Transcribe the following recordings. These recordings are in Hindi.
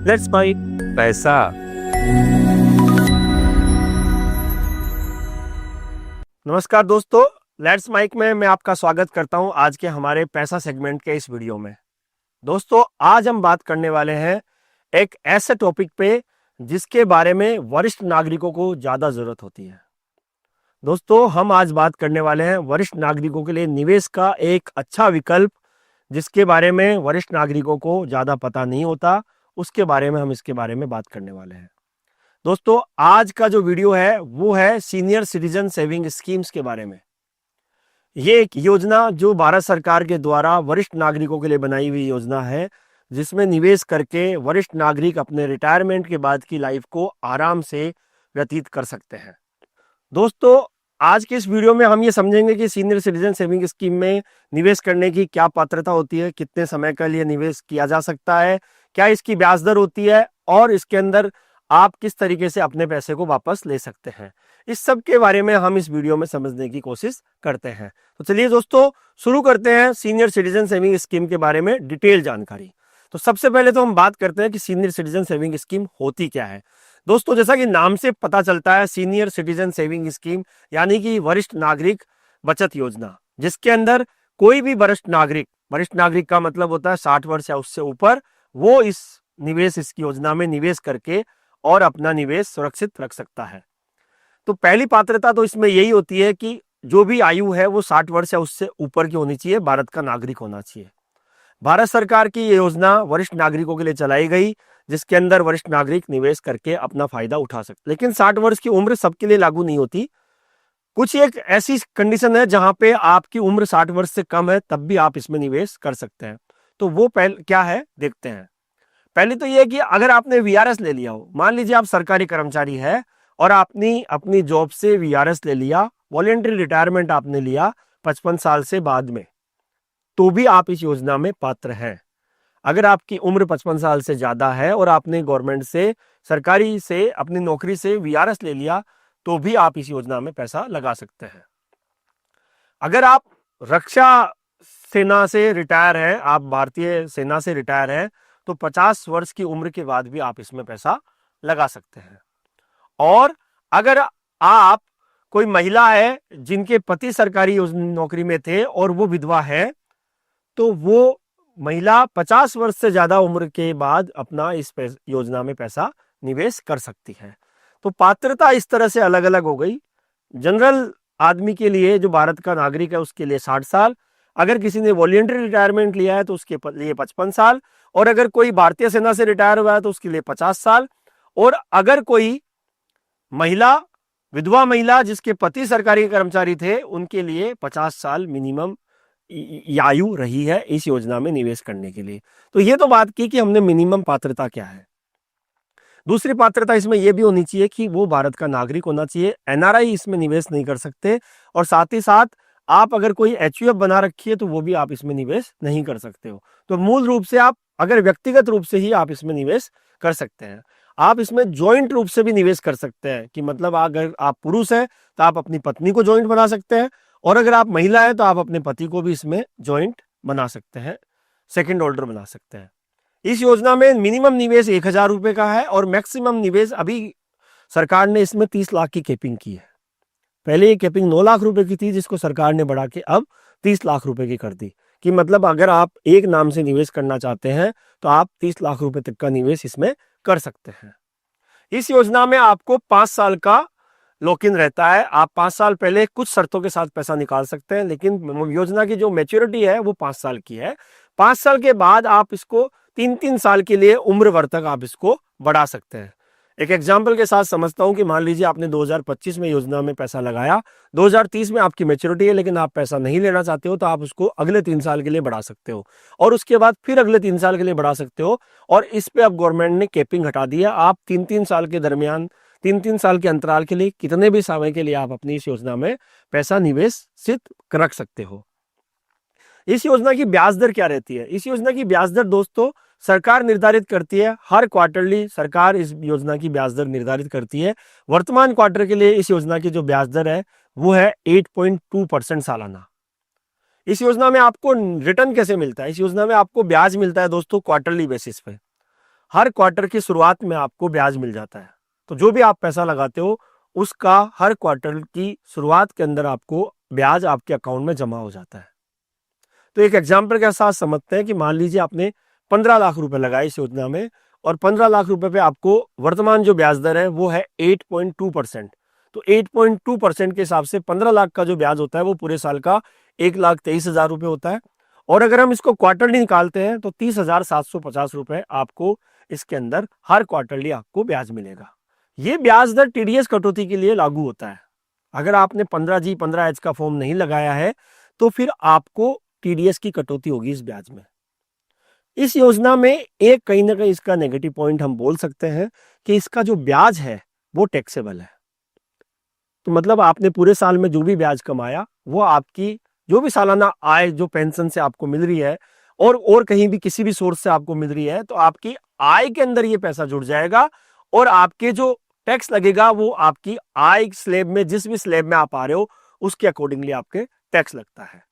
लेट्स बाय पैसा। नमस्कार दोस्तों, लेट्स माइक में मैं आपका स्वागत करता हूं आज के हमारे पैसा सेगमेंट के इस वीडियो में। दोस्तों, आज हम बात करने वाले हैं एक ऐसे टॉपिक पे जिसके बारे में वरिष्ठ नागरिकों को ज़्यादा ज़रूरत होती है। दोस्तों, हम आज बात करने वाले हैं वरिष्ठ नागरिकों के लिए निवेश का एक अच्छा विकल्प जिसके बारे में वरिष्ठ नागरिकों को ज़्यादा पता नहीं होता, उसके बारे में हम इसके बारे में बात करने वाले हैं। दोस्तों, आज का जो वीडियो है वो है सीनियर सिटीजन सेविंग स्कीम्स के बारे में। ये एक योजना जो भारत सरकार के द्वारा वरिष्ठ नागरिकों के लिए बनाई हुई योजना है, जिसमें निवेश करके वरिष्ठ नागरिक अपने रिटायरमेंट के बाद की लाइफ को आराम से व्यतीत कर सकते हैं। दोस्तों, आज के इस वीडियो में हम ये समझेंगे कि सीनियर सिटीजन सेविंग स्कीम में निवेश करने की क्या पात्रता होती है, कितने समय के लिए निवेश किया जा सकता है, क्या इसकी ब्याज दर होती है और इसके अंदर आप किस तरीके से अपने पैसे को वापस ले सकते हैं। इस सब के बारे में हम इस वीडियो में समझने की कोशिश करते हैं। तो चलिए दोस्तों, शुरू करते हैं सीनियर सिटीजन सेविंग स्कीम के बारे में डिटेल जानकारी। तो सबसे पहले तो हम बात करते हैं कि सीनियर सिटीजन सेविंग स्कीम होती क्या है। दोस्तों, जैसा कि नाम से पता चलता है, सीनियर सिटीजन सेविंग स्कीम यानी कि वरिष्ठ नागरिक बचत योजना, जिसके अंदर कोई भी वरिष्ठ नागरिक का मतलब होता है 60 वर्ष या उससे ऊपर, वो इस योजना में निवेश करके और अपना निवेश सुरक्षित रख सकता है। तो पहली पात्रता तो इसमें यही होती है कि जो भी आयु है वो 60 वर्ष या उससे ऊपर की होनी चाहिए, भारत का नागरिक होना चाहिए। भारत सरकार की ये योजना वरिष्ठ नागरिकों के लिए चलाई गई, जिसके अंदर वरिष्ठ नागरिक निवेश करके अपना फायदा उठा सकते। लेकिन 60 वर्ष की उम्र सबके लिए लागू नहीं होती। कुछ एक ऐसी कंडीशन है जहां पे आपकी उम्र 60 वर्ष से कम है, तब भी आप इसमें निवेश कर सकते हैं। तो वो पहले क्या है देखते हैं। पहले तो ये है कि अगर आपने वीआरएस ले लिया हो, मान लीजिए आप सरकारी कर्मचारी है और आपने अपनी जॉब से वीआरएस ले लिया, वॉलेंटरी रिटायरमेंट आपने लिया 55 साल से बाद में, तो भी आप इस योजना में पात्र हैं। अगर आपकी उम्र 55 साल से ज्यादा है और आपने गवर्नमेंट से, सरकारी से, अपनी नौकरी से वीआरएस ले लिया, तो भी आप इस योजना में पैसा लगा सकते हैं। अगर आप रक्षा सेना से रिटायर है, आप भारतीय सेना से रिटायर है, तो 50 वर्ष की उम्र के बाद भी आप इसमें पैसा लगा सकते हैं। और अगर आप कोई महिला है जिनके पति सरकारी नौकरी में थे और वो विधवा है, तो वो महिला 50 वर्ष से ज्यादा उम्र के बाद अपना इस योजना में पैसा निवेश कर सकती है। तो पात्रता इस तरह से अलग अलग हो गई। जनरल आदमी के लिए, जो भारत का नागरिक है, उसके लिए 60 साल। अगर किसी ने वॉलेंटरी रिटायरमेंट लिया है तो उसके लिए 55 साल। और अगर कोई भारतीय सेना से रिटायर हुआ है तो उसके लिए 50 साल। और अगर कोई महिला, विधवा महिला जिसके पति सरकारी कर्मचारी थे, उनके लिए 50 साल मिनिमम आयु रही है इस योजना में निवेश करने के लिए। तो ये तो बात की कि हमने मिनिमम पात्रता क्या है। दूसरी पात्रता इसमें यह भी होनी चाहिए कि वो भारत का नागरिक होना चाहिए। एनआरआई इसमें निवेश नहीं कर सकते। और साथ ही साथ आप अगर कोई एचयूएफ बना रखी है तो वो भी आप इसमें निवेश नहीं कर सकते हो। तो मूल रूप से आप अगर व्यक्तिगत रूप से ही आप इसमें निवेश कर सकते हैं। आप इसमें ज्वाइंट रूप से भी निवेश कर सकते हैं, कि मतलब अगर आप पुरुष हैं तो आप अपनी पत्नी को ज्वाइंट बना सकते हैं, और अगर आप महिला हैं तो आप अपने पति को भी इसमें ज्वाइंट बना सकते हैं, सेकंड होल्डर बना सकते हैं। इस योजना में मिनिमम निवेश 1000 रुपए का है और मैक्सिमम निवेश, अभी सरकार ने इसमें 30 लाख की कैपिंग की है। पहले ये कैपिंग 9 लाख रुपए की थी, जिसको सरकार ने बढ़ा के अब 30 लाख रुपए की कर दी। कि मतलब अगर आप एक नाम से निवेश करना चाहते हैं तो आप 30 लाख रुपए तक का निवेश इसमें कर सकते हैं। इस योजना में आपको 5 साल का लॉक इन रहता है। आप 5 साल पहले कुछ शर्तों के साथ पैसा निकाल सकते हैं, लेकिन योजना की जो मैच्योरिटी है वो 5 साल की है। 5 साल के बाद आप इसको 3-3 साल के लिए उम्र भर तक आप इसको बढ़ा सकते हैं। एक एग्जाम्पल के साथ समझता हूं कि मान लीजिए आपने 2025 में योजना में पैसा लगाया, 2030 में आपकी मैच्योरिटी है, लेकिन आप पैसा नहीं लेना चाहते हो, तो आप उसको अगले 3 साल के लिए बढ़ा सकते हो, और उसके बाद फिर अगले 3 साल के लिए बढ़ा सकते हो। और इस पे अब गवर्नमेंट ने कैपिंग हटा दिया। आप 3-3 साल के दरमियान, 3-3 साल के अंतराल के लिए, कितने भी समय के लिए आप अपनी इस योजना में पैसा निवेशित रख सकते हो। इस योजना की ब्याज दर क्या रहती है? इस योजना की ब्याज दर दोस्तों सरकार निर्धारित करती है। हर क्वार्टरली सरकार इस योजना की ब्याज दर निर्धारित करती है। वर्तमान क्वार्टर के लिए इस योजना की जो ब्याज दर है वो है 8.2% सालाना। इस योजना में आपको रिटर्न कैसे मिलता है? इस योजना में आपको ब्याज मिलता है दोस्तों क्वार्टरली बेसिस पे। हर क्वार्टर की शुरुआत में आपको ब्याज मिल जाता है। तो जो भी आप पैसा लगाते हो उसका हर क्वार्टर की शुरुआत के अंदर आपको ब्याज आपके अकाउंट में जमा हो जाता है। तो एक एग्जाम्पल के साथ समझते हैं कि मान लीजिए आपने 15 लाख रुपए लगाए इस योजना में और 15 लाख रुपए पे आपको वर्तमान जो ब्याज दर है वो है 8.2%। तो 8.2% के हिसाब से 15 लाख का जो ब्याज होता है वो पूरे साल का 1,23,000 रुपये होता है। और अगर हम इसको क्वार्टरली निकालते हैं तो 30,750 रुपए आपको इसके अंदर हर क्वार्टरली आपको ब्याज मिलेगा। ये ब्याज दर टीडीएस कटौती के लिए लागू होता है। अगर आपने 15G 15H का फॉर्म नहीं लगाया है तो फिर आपको टीडीएस की कटौती होगी इस ब्याज में। इस योजना में एक कहीं ना कहीं इसका नेगेटिव पॉइंट हम बोल सकते हैं कि इसका जो ब्याज है वो टैक्सेबल है। तो मतलब आपने पूरे साल में जो भी ब्याज कमाया वो आपकी जो भी सालाना आय जो पेंशन से आपको मिल रही है और कहीं भी किसी भी सोर्स से आपको मिल रही है तो आपकी आय के अंदर ये पैसा जुड़ जाएगा और आपके जो टैक्स लगेगा वो आपकी आय स्लैब में जिस भी स्लैब में आप आ रहे हो उसके अकॉर्डिंगली आपके टैक्स लगता है।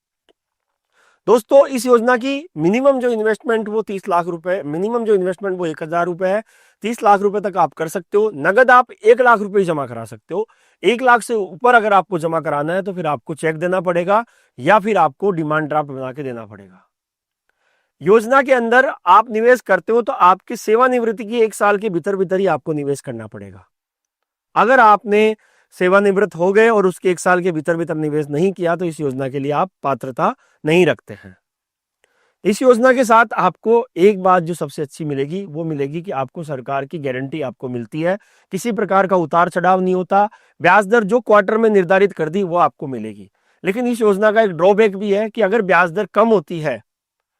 दोस्तों इस योजना की मिनिमम जो इन्वेस्टमेंट वो 30 लाख रुपए, मिनिमम जो इन्वेस्टमेंट वो 1,000 रुपए है। 30 लाख रुपए तक आप कर सकते हो। नगद आप 1 लाख रुपए ही जमा करा सकते हो। 1 लाख से ऊपर अगर आपको जमा कराना है तो फिर आपको चेक देना पड़ेगा या फिर आपको डिमांड ड्राफ्ट बना के देना पड़ेगा। योजना के अंदर आप निवेश करते हो तो आपकी सेवानिवृत्ति की 1 साल के भीतर ही आपको निवेश करना पड़ेगा। अगर आपने सेवानिवृत्त हो गए और उसके 1 साल के भीतर निवेश नहीं किया तो इस योजना के लिए आप पात्रता नहीं रखते हैं। इस योजना के साथ आपको एक बात जो सबसे अच्छी मिलेगी वो मिलेगी कि आपको सरकार की गारंटी आपको मिलती है। किसी प्रकार का उतार चढ़ाव नहीं होता। ब्याज दर जो क्वार्टर में निर्धारित कर दी वो आपको मिलेगी। लेकिन इस योजना का एक ड्रॉबैक भी है कि अगर ब्याज दर कम होती है,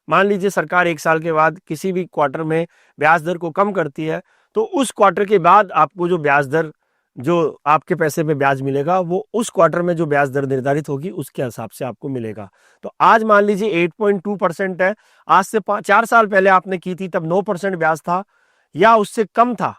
मान लीजिए सरकार 1 साल के बाद किसी भी क्वार्टर में ब्याज दर को कम करती है तो उस क्वार्टर के बाद आपको जो ब्याज दर जो आपके पैसे पे ब्याज मिलेगा वो उस क्वार्टर में जो ब्याज दर निर्धारित होगी उसके हिसाब से आपको मिलेगा। तो आज मान लीजिए 8.2% है। आज से 4 साल पहले आपने की थी तब 9% ब्याज था या उससे कम था।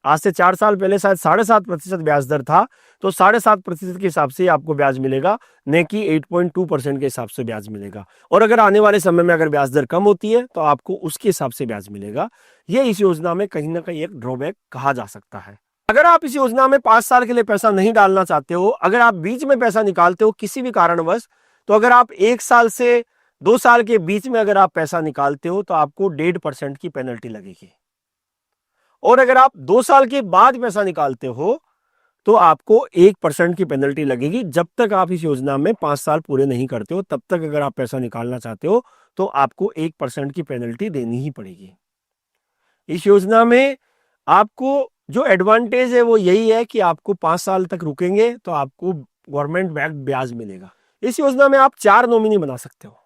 आज से 4 साल पहले शायद 7.5% ब्याज दर था। तो 7.5% के हिसाब से आपको ब्याज मिलेगा, न कि 8.2% के हिसाब से ब्याज मिलेगा। और अगर आने वाले समय में अगर ब्याज दर कम होती है तो आपको उसके हिसाब से ब्याज मिलेगा। ये इस योजना में कहीं ना कहीं एक ड्रॉबैक कहा जा सकता है। अगर आप इस योजना में 5 साल के लिए पैसा नहीं डालना चाहते हो, अगर आप बीच में पैसा निकालते हो किसी भी कारणवश, तो अगर आप 1 साल से 2 साल के बीच में अगर आप पैसा निकालते हो तो आपको 1.5% की पेनल्टी लगेगी। और अगर आप 2 साल के बाद पैसा निकालते हो तो आपको 1% की पेनल्टी लगेगी। जब तक आप इस योजना में 5 साल पूरे नहीं करते हो तब तक अगर आप पैसा निकालना चाहते हो तो आपको 1% की पेनल्टी देनी ही पड़ेगी। इस योजना में आपको जो एडवांटेज है वो यही है कि आपको 5 साल तक रुकेंगे तो आपको गवर्नमेंट बैक्ड ब्याज मिलेगा। इस योजना में आप 4 नॉमिनी बना सकते हो।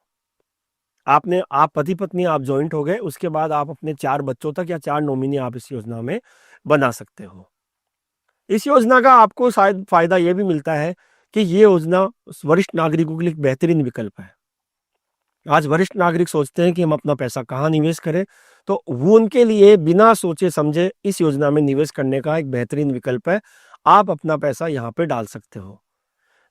आप पति पत्नी आप ज्वाइंट हो गए, उसके बाद आप अपने 4 बच्चों तक या 4 नॉमिनी आप इस योजना में बना सकते हो। इस योजना का आपको शायद फायदा यह भी मिलता है कि ये योजना वरिष्ठ नागरिकों के लिए एक बेहतरीन विकल्प है। आज वरिष्ठ नागरिक सोचते हैं कि हम अपना पैसा कहाँ निवेश करें, तो वो उनके लिए बिना सोचे समझे इस योजना में निवेश करने का एक बेहतरीन विकल्प है। आप अपना पैसा यहाँ पे डाल सकते हो।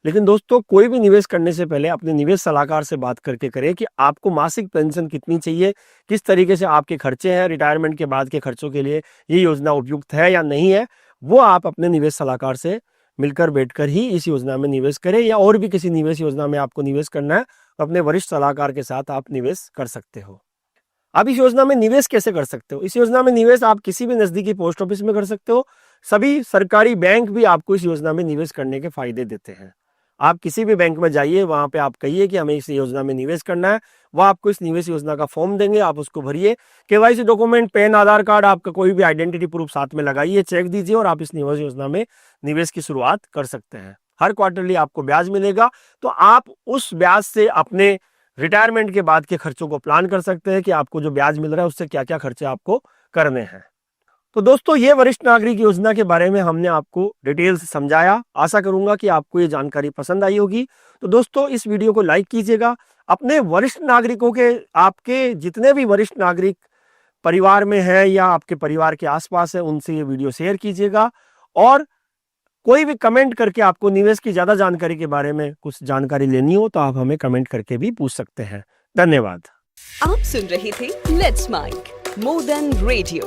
लेकिन दोस्तों कोई भी निवेश करने से पहले अपने निवेश सलाहकार से बात करके करें कि आपको मासिक पेंशन कितनी चाहिए, किस तरीके से आपके खर्चे हैं, रिटायरमेंट के बाद के खर्चों के लिए ये योजना उपयुक्त है या नहीं है, वो आप अपने निवेश सलाहकार से मिलकर बैठकर ही इस योजना में निवेश करें। या और भी किसी निवेश योजना में आपको निवेश करना है तो अपने वरिष्ठ सलाहकार के साथ आप निवेश कर सकते हो। अब इस योजना में निवेश कैसे कर सकते हो? इस योजना में निवेश आप किसी भी नजदीकी पोस्ट ऑफिस में कर सकते हो। सभी सरकारी बैंक भी आपको इस योजना में निवेश करने के फायदे देते हैं। आप किसी भी बैंक में जाइए, वहां पे आप कहिए कि हमें इस योजना में निवेश करना है, वह आपको इस निवेश योजना का फॉर्म देंगे, आप उसको भरिए, केवाईसी डॉक्यूमेंट, पैन, आधार कार्ड, आपका कोई भी आइडेंटिटी प्रूफ साथ में लगाइए, चेक दीजिए और आप इस निवेश योजना में निवेश की शुरुआत कर सकते हैं। हर क्वार्टरली आपको ब्याज मिलेगा, तो आप उस ब्याज से अपने रिटायरमेंट के बाद के खर्चों को प्लान कर सकते हैं कि आपको जो ब्याज मिल रहा है उससे क्या क्या खर्चे आपको करने हैं। तो दोस्तों ये वरिष्ठ नागरिक योजना के बारे में हमने आपको डिटेल से समझाया। आशा करूंगा कि आपको ये जानकारी पसंद आई होगी। तो दोस्तों इस वीडियो को लाइक कीजिएगा, अपने वरिष्ठ नागरिकों के, आपके जितने भी वरिष्ठ नागरिक परिवार में है या आपके परिवार के आसपास है, उनसे ये वीडियो शेयर कीजिएगा। और कोई भी कमेंट करके आपको निवेश की ज्यादा जानकारी के बारे में कुछ जानकारी लेनी हो तो आप हमें कमेंट करके भी पूछ सकते हैं। धन्यवाद। आप सुन रहे थे let's mic more than radio.